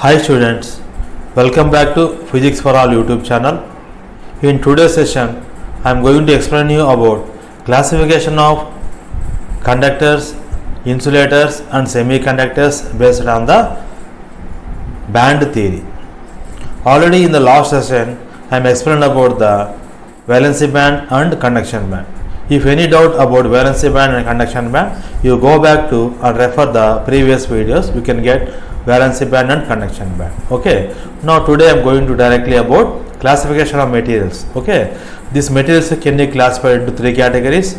Hi students, welcome back to Physics for All YouTube channel. In today's session, I am going to explain you about classification of conductors, insulators and semiconductors based on the band theory. Already in the last session, I am explained about the valency band and conduction band. If any doubt about valency band and conduction band, you go back to and refer the previous videos. You can get valency band and conduction band. Okay. Now today I am going to directly about classification of materials. Okay. These materials can be classified into three categories.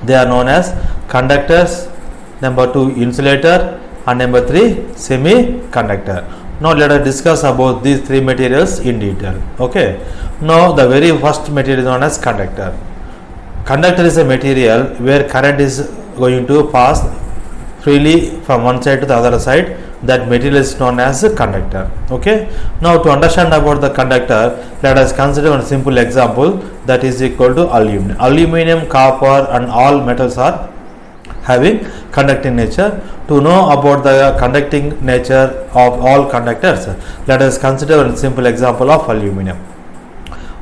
They are known as conductors, number 2 insulator, and number 3 semiconductor. Now let us discuss about these three materials in detail. Okay. Now the very first material is known as conductor. Conductor is a material where current is going to pass freely from one side to the other side. That material is known as a conductor. Okay. Now to understand about the conductor, let us consider one simple example that is equal to aluminum. Aluminum, copper and all metals are having conducting nature. To know about the conducting nature of all conductors, let us consider one simple example of aluminum.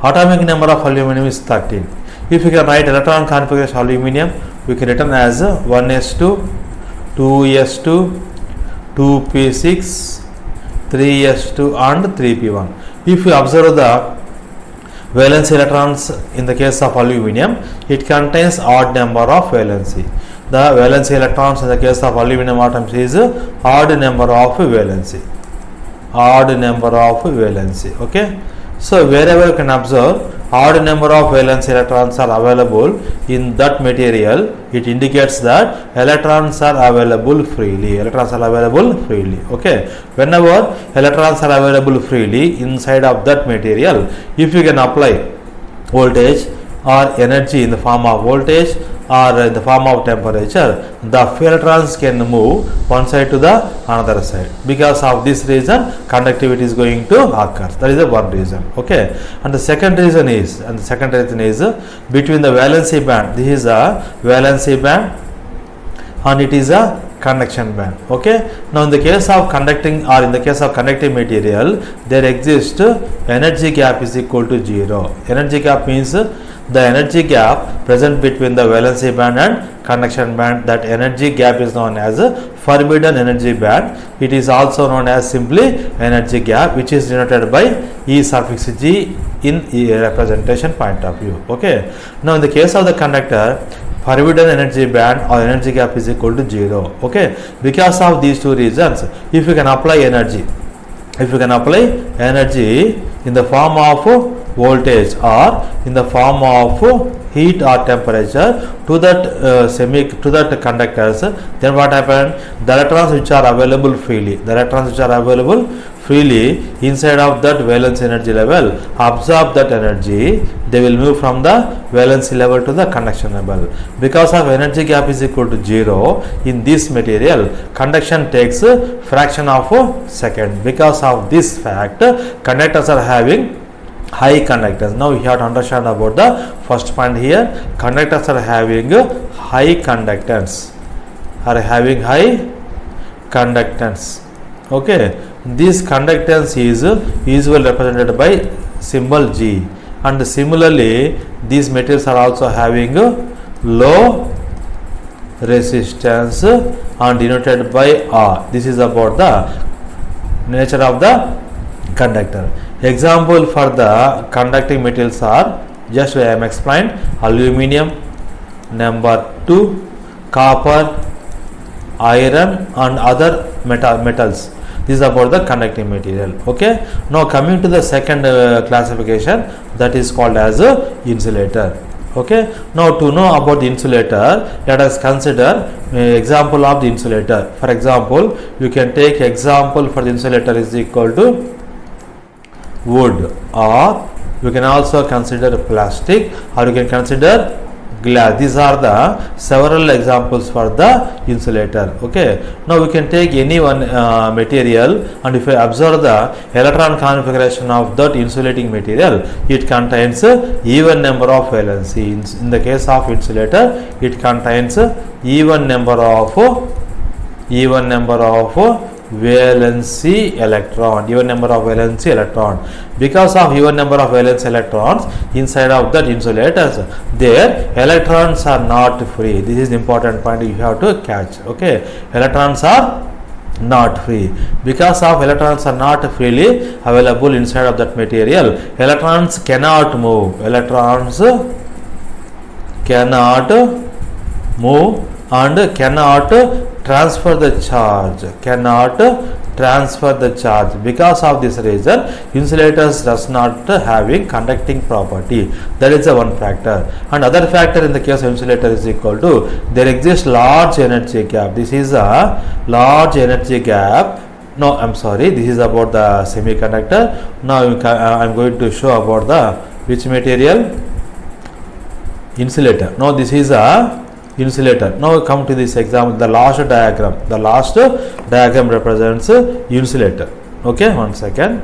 Atomic number of aluminum is 13. If you can write electron configuration of aluminum, we can written as 1s2, 2s2, 2p6, 3s2 and 3p1. If you observe the valence electrons in the case of aluminum, it contains odd number of valency. The valence electrons in the case of aluminum atoms is odd number of valency. Odd number of valency. Okay. So wherever you can observe odd number of valence electrons are available in that material, it indicates that electrons are available freely. Electrons are available freely. Okay. Whenever electrons are available freely inside of that material, if you can apply voltage or energy in the form of voltage or in the form of temperature, the electrons can move one side to the another side. Because of this reason, conductivity is going to occur. That is the one reason. Okay. And the second reason is between the valency band. This is a valency band and it is a conduction band. Okay. Now in the case of conducting or in the case of conducting material, there exists energy gap is equal to 0. Energy gap means the energy gap present between the valency band and conduction band. That energy gap is known as forbidden energy band. It is also known as simply energy gap, which is denoted by E suffix G in representation point of view. Okay. Now in the case of the conductor, forbidden energy band or energy gap is equal to 0. Okay. Because of these two reasons, if you can apply energy, in the form of voltage or in the form of heat or temperature to that conductors, then what happened? The electrons which are available freely inside of that valence energy level absorb that energy. They will move from the valency level to the conduction level. Because of energy gap is equal to 0 in this material, conduction takes a fraction of a second. Because of this fact, conductors are having high conductance. Now we have to understand about the first point here. Conductors are having high conductance. Okay. This conductance is usually represented by symbol G. And similarly, these materials are also having low resistance and denoted by R. This is about the nature of the conductor. Example for the conducting materials are, just I am explained, aluminum, number 2 copper, iron and other metals. This is about the conducting material. Okay. Now coming to the second classification, that is called as insulator. Okay. Now to know about the insulator, let us consider example of the insulator. For example, you can take example for the insulator is equal to wood, or you can also consider plastic, or you can consider glass. These are the several examples for the insulator. Okay. Now we can take any one material, and if you observe the electron configuration of that insulating material, it contains even number of valency. In the case of insulator, it contains even number of valency electron, even number of valency electron. Because of even number of valence electrons inside of that insulators, their electrons are not free. This is the important point you have to catch. Okay, electrons are not free. Because of electrons are not freely available inside of that material, electrons cannot move. Electrons cannot move and cannot transfer the charge. Because of this reason, insulators does not having conducting property. That is the one factor. And other factor in the case of insulator is equal to there exists large energy gap. This is a large energy gap. No, I'm sorry, this is about the semiconductor. Now I'm going to show about the which material? Insulator. Now this is a insulator. Now come to this example, the last diagram. The last diagram represents insulator. Okay, one second.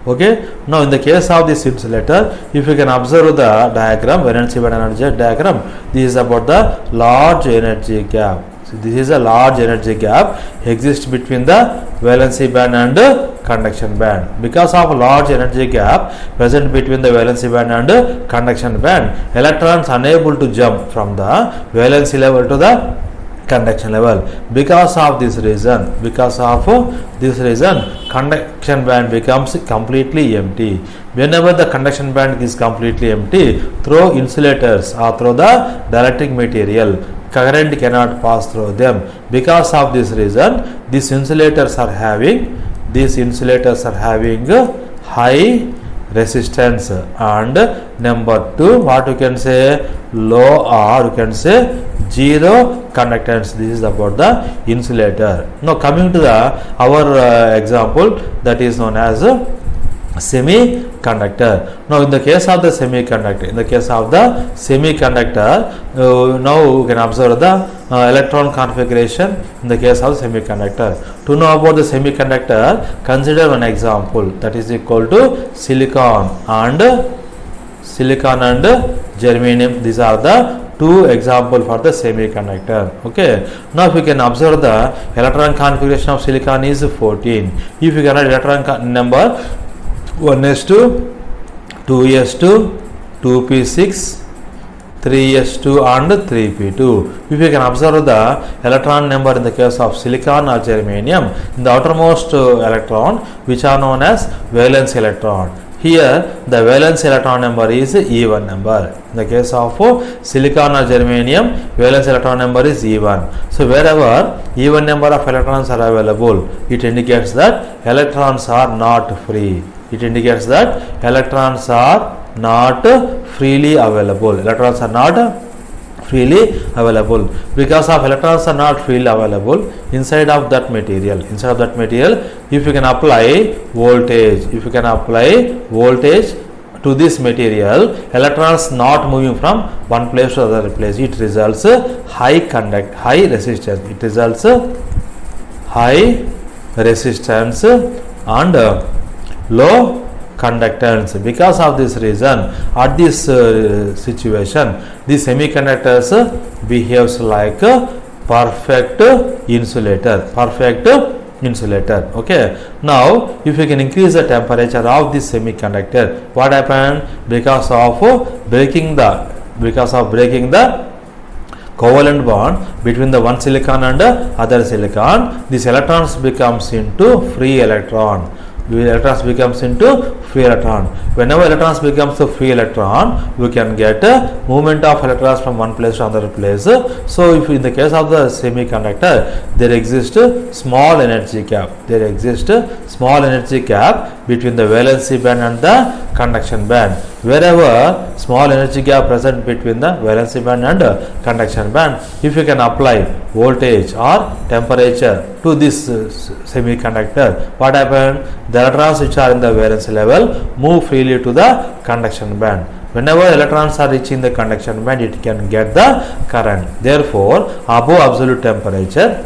Okay, now in the case of this insulator, if you can observe the diagram, valence band energy diagram, this is about the large energy gap. So this is a large energy gap exists between the valency band and conduction band. Because of large energy gap present between the valency band and conduction band, electrons unable to jump from the valency level to the conduction level. Because of this reason, conduction band becomes completely empty. Whenever the conduction band is completely empty, through insulators or through the dielectric material, current cannot pass through them. Because of this reason, these insulators are having high resistance, and number 2, what you can say, low or you can say zero conductance. This is about the insulator. Now coming to the our example, that is known as semiconductor. Now in the case of the semiconductor, now you can observe the electron configuration in the case of semiconductor. To know about the semiconductor, consider one example, that is equal to silicon and germanium. These are the two examples for the semiconductor. Okay, now if you can observe the electron configuration of silicon is 14. If you can write electron number 1s2, 2s2, 2p6, 3s2 and 3p2. If you can observe the electron number in the case of silicon or germanium, in the outermost electron, which are known as valence electron. Here the valence electron number is E1 number. In the case of silicon or germanium, valence electron number is E1. So wherever E1 number of electrons are available, it indicates that electrons are not free. Electrons are not freely available. Because of electrons are not freely available inside of that material, if you can apply voltage, to this material, electrons not moving from one place to other place, it results high resistance and low conductance. Because of this reason, at this situation, the semiconductors behaves like perfect insulator. Okay, now if you can increase the temperature of this semiconductor, what happened? Because of breaking the covalent bond between the one silicon and other silicon, these electrons becomes into free electron. Whenever electrons becomes a free electron, we can get movement of electrons from one place to another place. So if in the case of the semiconductor, there exists small energy gap. Between the valency band and the conduction band. Wherever small energy gap present between the valency band and conduction band, if you can apply voltage or temperature to this semiconductor, what happens? The electrons which are in the valency level move freely to the conduction band. Whenever electrons are reaching the conduction band, it can get the current. Therefore, above absolute temperature,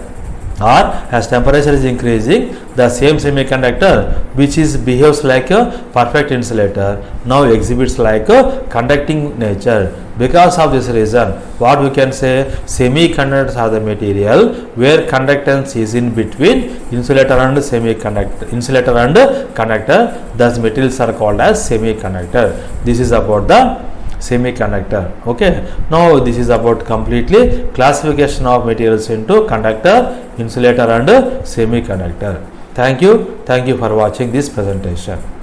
or as temperature is increasing, the same semiconductor which behaves like a perfect insulator now exhibits like a conducting nature. Because of this reason, what we can say, semiconductors are the material where conductance is in between insulator and semiconductor, insulator and conductor. Thus materials are called as semiconductor. This is about the semiconductor. Okay, now this is about completely classification of materials into conductor, insulator and semiconductor. Thank you for watching this presentation.